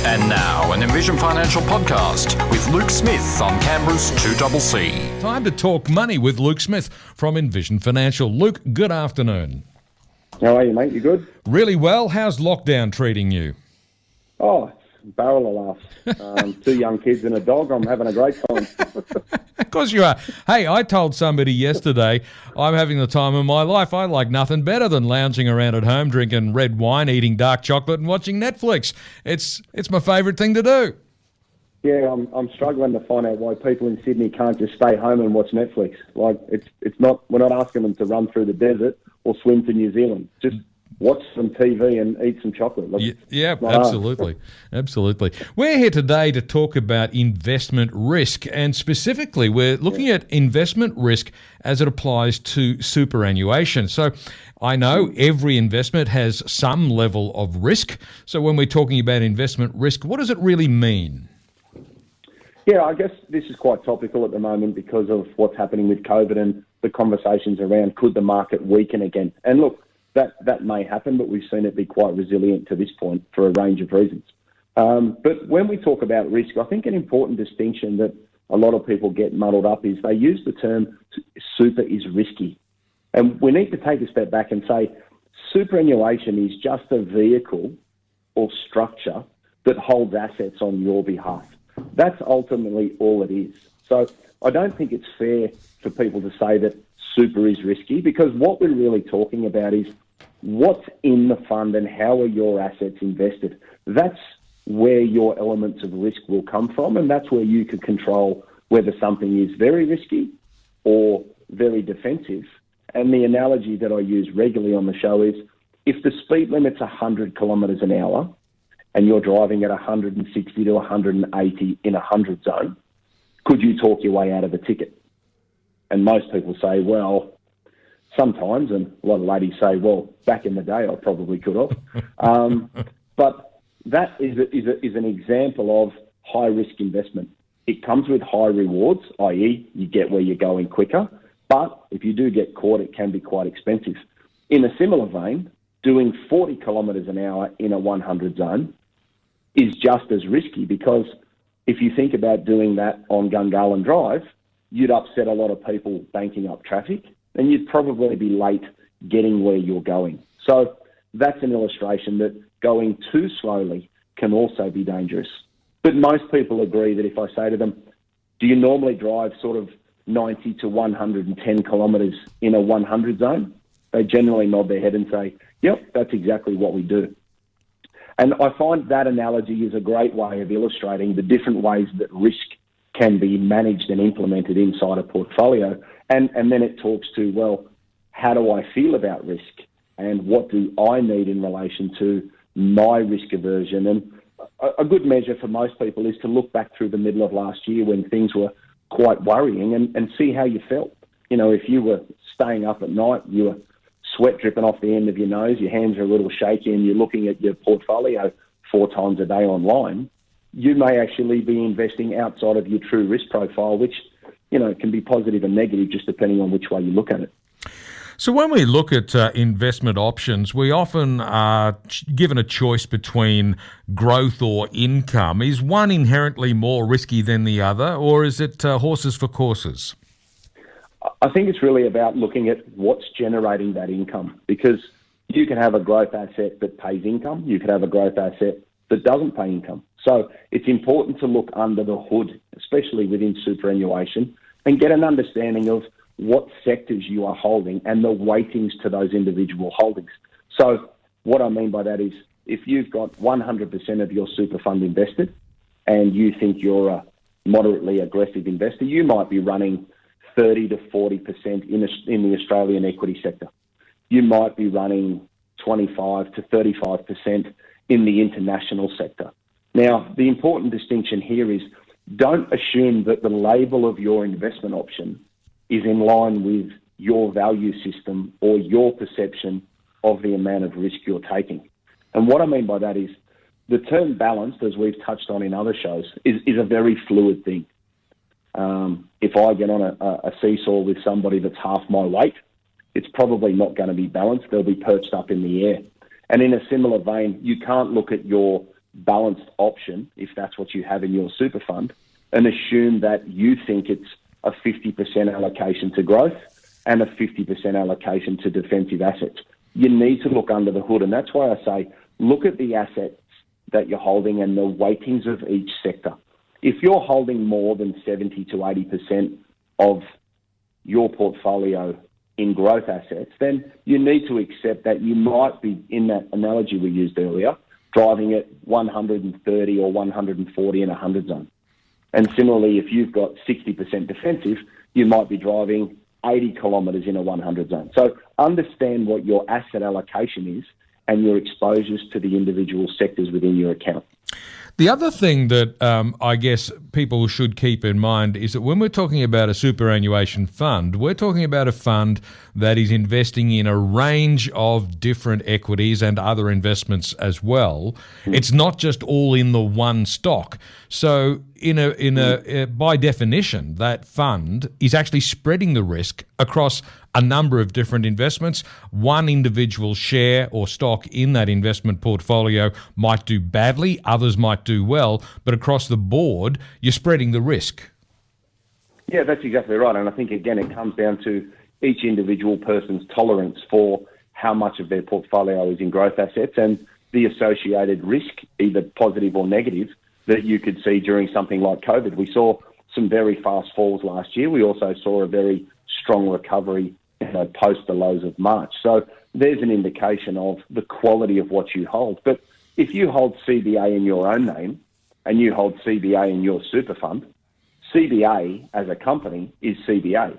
And now, an Envision Financial podcast with Luke Smith on Canberra's 2CC. Time to talk money with Luke Smith from Envision Financial. Luke, good afternoon. How are you, mate? You good? Really well. How's lockdown treating you? Oh, it's a barrel of laughs. 2 young kids and a dog. I'm having a great time. Of course you are. Hey, I told somebody yesterday I'm having the time of my life. I like nothing better than lounging around at home, drinking red wine, eating dark chocolate and watching Netflix. It's my favourite thing to do. Yeah, I'm struggling to find out why people in Sydney can't just stay home and watch Netflix. Like, it's not. We're not asking them to run through the desert or swim to New Zealand. Just watch some TV and eat some chocolate. Like, yeah, absolutely. Absolutely. We're here today to talk about investment risk, and specifically we're looking at investment risk as it applies to superannuation. So I know every investment has some level of risk. So when we're talking about investment risk, what does it really mean? Yeah, I guess this is quite topical at the moment because of what's happening with COVID and the conversations around could the market weaken again. And look, that may happen, but we've seen it be quite resilient to this point for a range of reasons. But when we talk about risk, I think an important distinction that a lot of people get muddled up is they use the term super is risky. And we need to take a step back and say superannuation is just a vehicle or structure that holds assets on your behalf. That's ultimately all it is. So I don't think it's fair for people to say that super is risky, because what we're really talking about is what's in the fund and how are your assets invested. That's where your elements of risk will come from, and that's where you can control whether something is very risky or very defensive. And the analogy that I use regularly on the show is if the speed limit's 100 kilometres an hour and you're driving at 160 to 180 in a 100 zone, could you talk your way out of a ticket? And most people say, well, sometimes, and a lot of ladies say, well, back in the day, I probably could have. But that is an example of high-risk investment. It comes with high rewards, i.e. you get where you're going quicker, but if you do get caught, it can be quite expensive. In a similar vein, doing 40 kilometres an hour in a 100 zone is just as risky, because if you think about doing that on Gungahlin Drive, you'd upset a lot of people banking up traffic, and you'd probably be late getting where you're going. So that's an illustration that going too slowly can also be dangerous. But most people agree that if I say to them, do you normally drive sort of 90 to 110 kilometres in a 100 zone? They generally nod their head and say, yep, that's exactly what we do. And I find that analogy is a great way of illustrating the different ways that risk can be managed and implemented inside a portfolio. And then it talks to, well, how do I feel about risk? And what do I need in relation to my risk aversion? And a good measure for most people is to look back through the middle of last year when things were quite worrying and see how you felt. You know, if you were staying up at night, you were sweat dripping off the end of your nose, your hands are a little shaky, and you're looking at your portfolio 4 times a day online, you may actually be investing outside of your true risk profile, which, you know, can be positive and negative just depending on which way you look at it. So when we look at investment options, we often are given a choice between growth or income. Is one inherently more risky than the other, or is it horses for courses? I think it's really about looking at what's generating that income, because you can have a growth asset that pays income. You could have a growth asset that doesn't pay income. So it's important to look under the hood, especially within superannuation, and get an understanding of what sectors you are holding and the weightings to those individual holdings. So what I mean by that is if you've got 100% of your super fund invested and you think you're a moderately aggressive investor, you might be running 30 to 40% in the Australian equity sector. You might be running 25 to 35% in the international sector. Now, the important distinction here is don't assume that the label of your investment option is in line with your value system or your perception of the amount of risk you're taking. And what I mean by that is the term balanced, as we've touched on in other shows, is a very fluid thing. If I get on a seesaw with somebody that's half my weight, it's probably not going to be balanced. They'll be perched up in the air. And in a similar vein, you can't look at your balanced option, if that's what you have in your super fund, and assume that you think it's a 50% allocation to growth and a 50% allocation to defensive assets. You need to look under the hood, and that's why I say look at the assets that you're holding and the weightings of each sector. If you're holding more than 70 to 80% of your portfolio in growth assets, then you need to accept that you might be, in that analogy we used earlier, driving at 130 or 140 in a 100 zone. And similarly, if you've got 60% defensive, you might be driving 80 kilometres in a 100 zone. So understand what your asset allocation is and your exposures to the individual sectors within your account. The other thing that I guess people should keep in mind is that when we're talking about a superannuation fund, we're talking about a fund that is investing in a range of different equities and other investments as well. It's not just all in the one stock. So by definition, that fund is actually spreading the risk across a number of different investments. One individual share or stock in that investment portfolio might do badly, others might do well, but across the board, you're spreading the risk. Yeah, that's exactly right. And I think, again, it comes down to each individual person's tolerance for how much of their portfolio is in growth assets and the associated risk, either positive or negative, that you could see during something like COVID. We saw some very fast falls last year. We also saw a very strong recovery post the lows of March. So there's an indication of the quality of what you hold. But if you hold CBA in your own name and you hold CBA in your super fund, CBA as a company is CBA.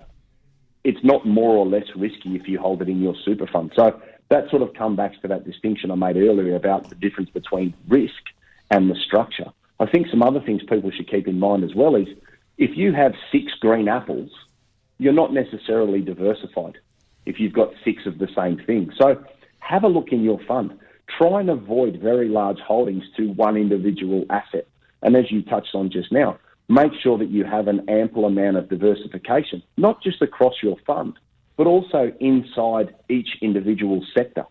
It's not more or less risky if you hold it in your super fund. So that sort of comes back to that distinction I made earlier about the difference between risk and the structure. I think some other things people should keep in mind as well is if you have 6 green apples, you're not necessarily diversified if you've got 6 of the same thing. So have a look in your fund. Try and avoid very large holdings to one individual asset. And as you touched on just now, make sure that you have an ample amount of diversification, not just across your fund, but also inside each individual sector.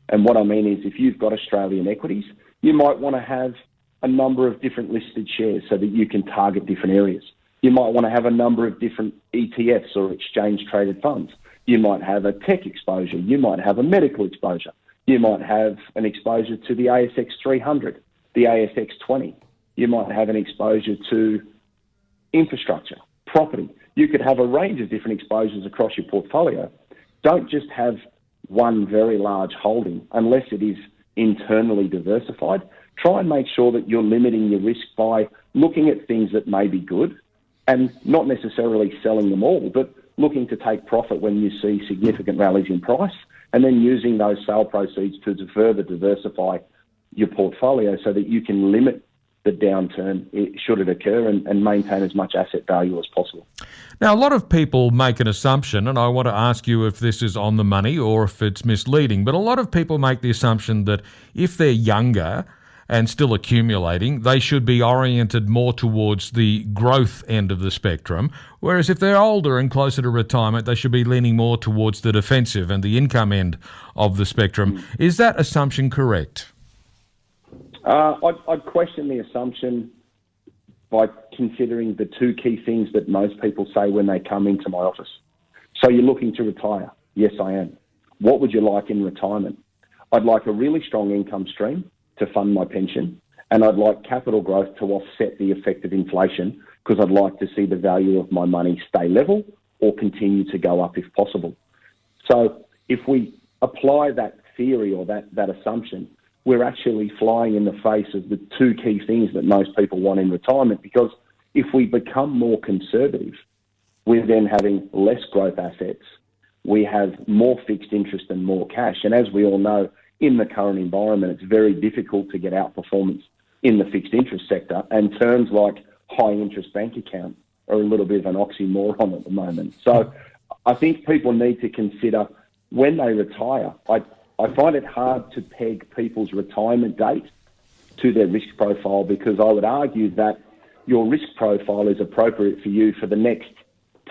And what I mean is if you've got Australian equities, you might want to have a number of different listed shares so that you can target different areas. You might want to have a number of different ETFs or exchange-traded funds. You might have a tech exposure. You might have a medical exposure. You might have an exposure to the ASX 300, the ASX 20. You might have an exposure to infrastructure, property. You could have a range of different exposures across your portfolio. Don't just have one very large holding unless it is internally diversified. Try and make sure that you're limiting your risk by looking at things that may be good and not necessarily selling them all, but looking to take profit when you see significant rallies in price and then using those sale proceeds to further diversify your portfolio so that you can limit the downturn should it occur and maintain as much asset value as possible. Now, a lot of people make an assumption, and I want to ask you if this is on the money or if it's misleading, but a lot of people make the assumption that if they're younger and still accumulating, they should be oriented more towards the growth end of the spectrum, whereas if they're older and closer to retirement, they should be leaning more towards the defensive and the income end of the spectrum. Is that assumption correct? I'd question the assumption by considering the 2 key things that most people say when they come into my office. So you're looking to retire? Yes, I am. What would you like in retirement? I'd like a really strong income stream to fund my pension, and I'd like capital growth to offset the effect of inflation because I'd like to see the value of my money stay level or continue to go up if possible. So if we apply that theory or that assumption, we're actually flying in the face of the 2 key things that most people want in retirement, because if we become more conservative, we're then having less growth assets, we have more fixed interest and more cash. And as we all know, in the current environment, it's very difficult to get outperformance in the fixed interest sector, and terms like high interest bank account are a little bit of an oxymoron at the moment. So I think people need to consider when they retire. I find it hard to peg people's retirement date to their risk profile, because I would argue that your risk profile is appropriate for you for the next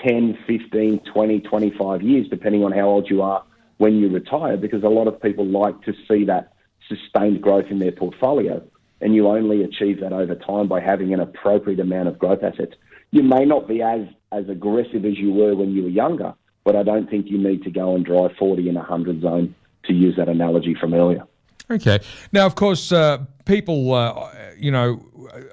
10, 15, 20, 25 years, depending on how old you are when you retire, because a lot of people like to see that sustained growth in their portfolio. and you only achieve that over time by having an appropriate amount of growth assets. You may not be as aggressive as you were when you were younger, but I don't think you need to go and drive 40 in a 100 zone, to use that analogy from earlier. Okay. Now, of course, people,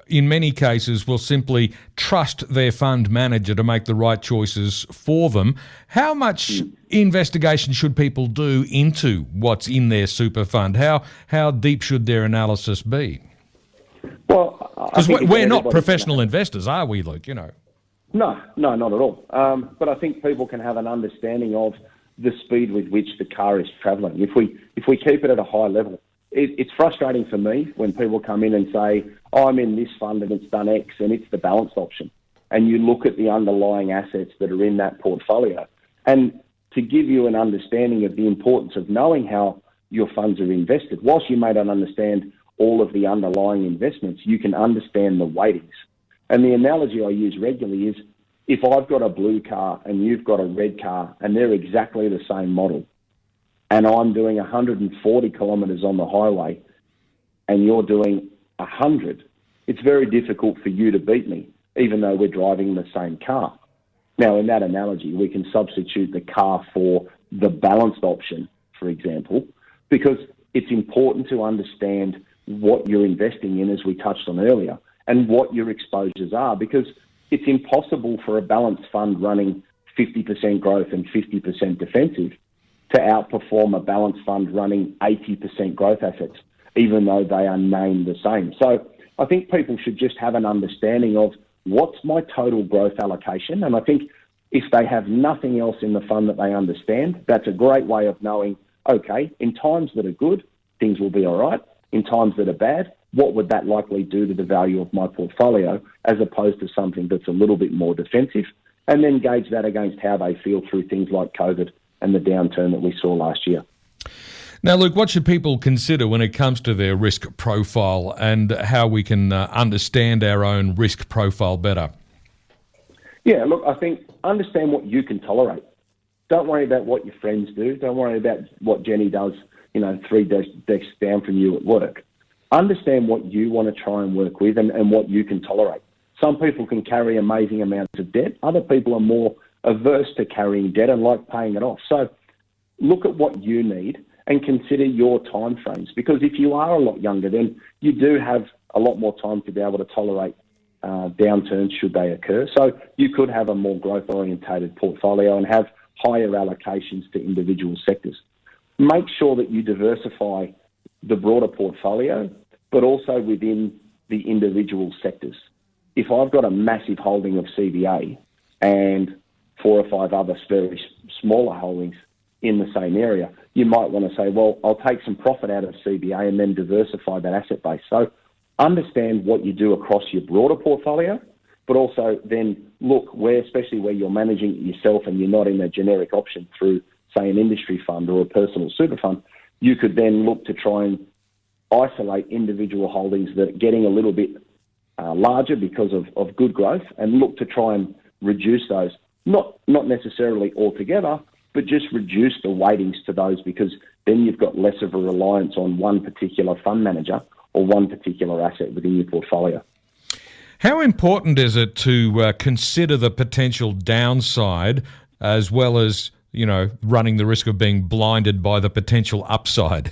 in many cases will simply trust their fund manager to make the right choices for them. How much investigation should people do into what's in their super fund? How deep should their analysis be? Well, because we're not professional investors, are we, Luke? No, not at all. But I think people can have an understanding of the speed with which the car is travelling. If we keep it at a high level, it's frustrating for me when people come in and say, I'm in this fund and it's done X and it's the balanced option. And you look at the underlying assets that are in that portfolio. And to give you an understanding of the importance of knowing how your funds are invested, whilst you may not understand all of the underlying investments, you can understand the weightings. And the analogy I use regularly is, if I've got a blue car and you've got a red car and they're exactly the same model, and I'm doing 140 kilometres on the highway and you're doing 100, it's very difficult for you to beat me, even though we're driving the same car. Now, in that analogy, we can substitute the car for the balanced option, for example, because it's important to understand what you're investing in, as we touched on earlier, and what your exposures are, because it's impossible for a balanced fund running 50% growth and 50% defensive to outperform a balanced fund running 80% growth assets, even though they are named the same. So I think people should just have an understanding of what's my total growth allocation. And I think if they have nothing else in the fund that they understand, that's a great way of knowing, okay, in times that are good, things will be all right. In times that are bad, what would that likely do to the value of my portfolio, as opposed to something that's a little bit more defensive, and then gauge that against how they feel through things like COVID and the downturn that we saw last year. Now, Luke, what should people consider when it comes to their risk profile and how we can understand our own risk profile better? Yeah, look, I think understand what you can tolerate. Don't worry about what your friends do. Don't worry about what Jenny does, 3 desks down from you at work. Understand what you want to try and work with and what you can tolerate. Some people can carry amazing amounts of debt. Other people are more averse to carrying debt and like paying it off. So look at what you need and consider your time frames, because if you are a lot younger, then you do have a lot more time to be able to tolerate downturns should they occur. So you could have a more growth-orientated portfolio and have higher allocations to individual sectors. Make sure that you diversify the broader portfolio, but also within the individual sectors. If I've got a massive holding of CBA and 4 or 5 other very smaller holdings in the same area, you might want to say, well, I'll take some profit out of CBA and then diversify that asset base. So understand what you do across your broader portfolio, but also then look especially where you're managing it yourself and you're not in a generic option through, say, an industry fund or a personal super fund, you could then look to try and isolate individual holdings that are getting a little bit larger because of good growth, and look to try and reduce those. Not necessarily altogether, but just reduce the weightings to those, because then you've got less of a reliance on one particular fund manager or one particular asset within your portfolio. How important is it to consider the potential downside as well as, running the risk of being blinded by the potential upside?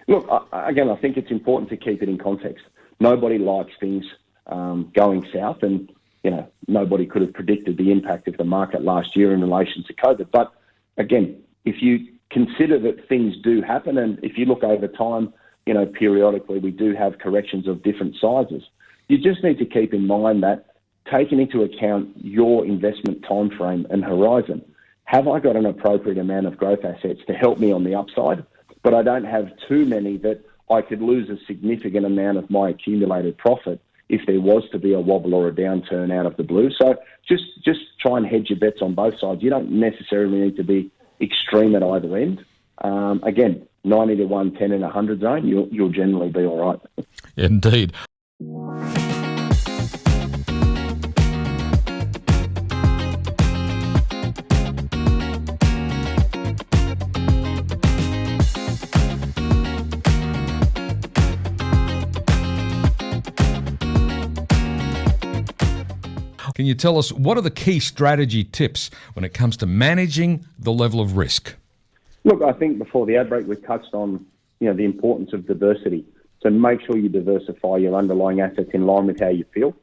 Look, again, I think it's important to keep it in context. Nobody likes things going south, and nobody could have predicted the impact of the market last year in relation to COVID. But again, if you consider that things do happen, and if you look over time, periodically we do have corrections of different sizes, you just need to keep in mind that, taking into account your investment time frame and horizon, have I got an appropriate amount of growth assets to help me on the upside, but I don't have too many that I could lose a significant amount of my accumulated profit if there was to be a wobble or a downturn out of the blue. So just try and hedge your bets on both sides. You don't necessarily need to be extreme at either end. Again, 90 to 110 in a 100 zone, you'll generally be all right. Indeed. Can you tell us what are the key strategy tips when it comes to managing the level of risk? Look, I think before the ad break we touched on, the importance of diversity. So make sure you diversify your underlying assets in line with how you feel.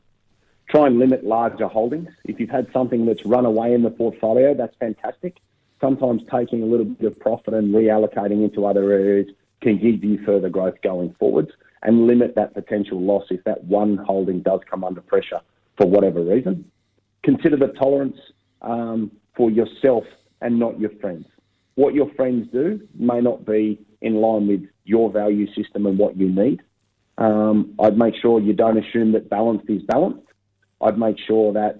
Try and limit larger holdings. If you've had something that's run away in the portfolio, that's fantastic. Sometimes taking a little bit of profit and reallocating into other areas can give you further growth going forwards, and limit that potential loss if that one holding does come under pressure for whatever reason. Consider the tolerance for yourself and not your friends. What your friends do may not be in line with your value system and what you need. I'd make sure you don't assume that balanced is balanced. I'd make sure that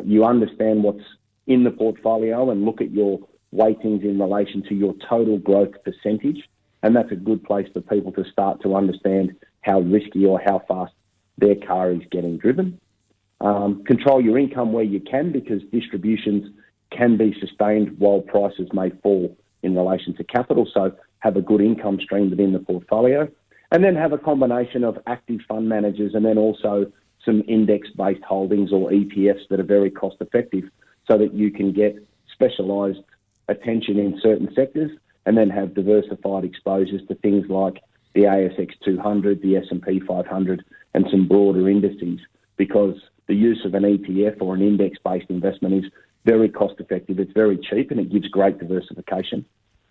you understand what's in the portfolio and look at your weightings in relation to your total growth percentage. And that's a good place for people to start to understand how risky or how fast their car is getting driven. Control your income where you can, because distributions can be sustained while prices may fall in relation to capital. So have a good income stream within the portfolio. And then have a combination of active fund managers and then also some index-based holdings or ETFs that are very cost-effective, so that you can get specialised attention in certain sectors and then have diversified exposures to things like the ASX 200, the S&P 500 and some broader indices, because the use of an ETF or an index-based investment is very cost-effective, it's very cheap, and it gives great diversification.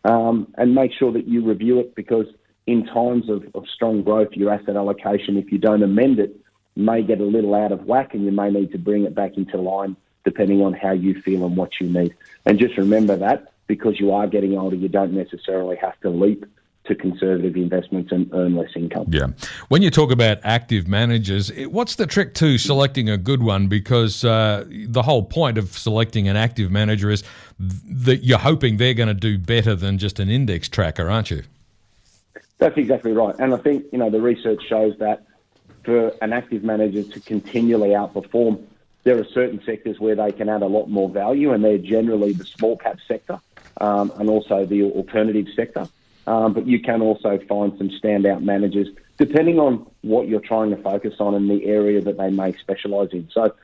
And make sure that you review it, because in times of strong growth, your asset allocation, if you don't amend it, may get a little out of whack, and you may need to bring it back into line depending on how you feel and what you need. And just remember that because you are getting older, you don't necessarily have to leap to conservative investments and earn less income. Yeah. When you talk about active managers, what's the trick to selecting a good one? Because the whole point of selecting an active manager is that you're hoping they're going to do better than just an index tracker, aren't you? That's exactly right. And I think, the research shows that for an active manager to continually outperform, there are certain sectors where they can add a lot more value, and they're generally the small cap sector and also the alternative sector. But you can also find some standout managers depending on what you're trying to focus on and the area that they may specialise in. So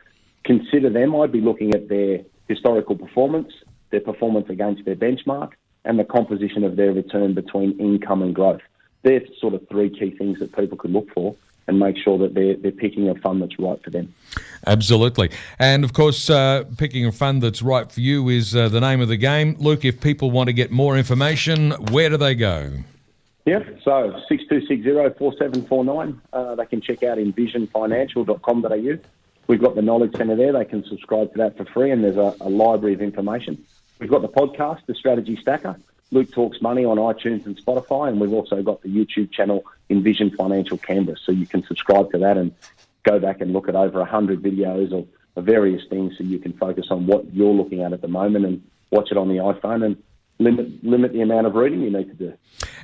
consider them. I'd be looking at their historical performance, their performance against their benchmark, and the composition of their return between income and growth. They're sort of three key things that people could look for and make sure that they're picking a fund that's right for them. Absolutely. And, of course, picking a fund that's right for you is the name of the game. Luke, if people want to get more information, where do they go? Yeah, so 6260-4749. They can check out envisionfinancial.com.au. We've got the Knowledge Centre there. They can subscribe to that for free, and there's a library of information. We've got the podcast, The Strategy Stacker. Luke Talks Money on iTunes and Spotify, and we've also got the YouTube channel Envision Financial Canberra, so you can subscribe to that and go back and look at over 100 videos of various things, so you can focus on what you're looking at the moment and watch it on the iPhone and limit the amount of reading you need to do.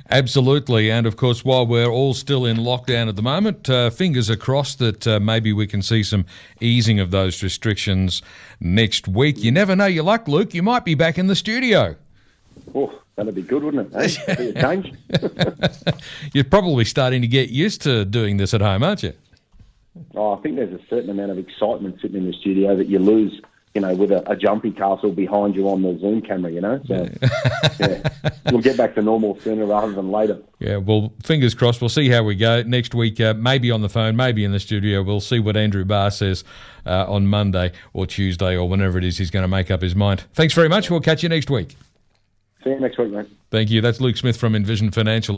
Absolutely. And, of course, while we're all still in lockdown at the moment, fingers are crossed that maybe we can see some easing of those restrictions next week. You never know your luck, Luke. You might be back in the studio. Oh, that'd be good, wouldn't it? Hey, be a change. You're probably starting to get used to doing this at home, aren't you? Oh, I think there's a certain amount of excitement sitting in the studio that you lose, with a jumpy castle behind you on the Zoom camera, So, yeah, we'll get back to normal sooner rather than later. Yeah, well, fingers crossed. We'll see how we go next week. Maybe on the phone, maybe in the studio. We'll see what Andrew Barr says on Monday or Tuesday or whenever it is he's going to make up his mind. Thanks very much. We'll catch you next week. See you next week, mate. Thank you. That's Luke Smith from Envision Financial.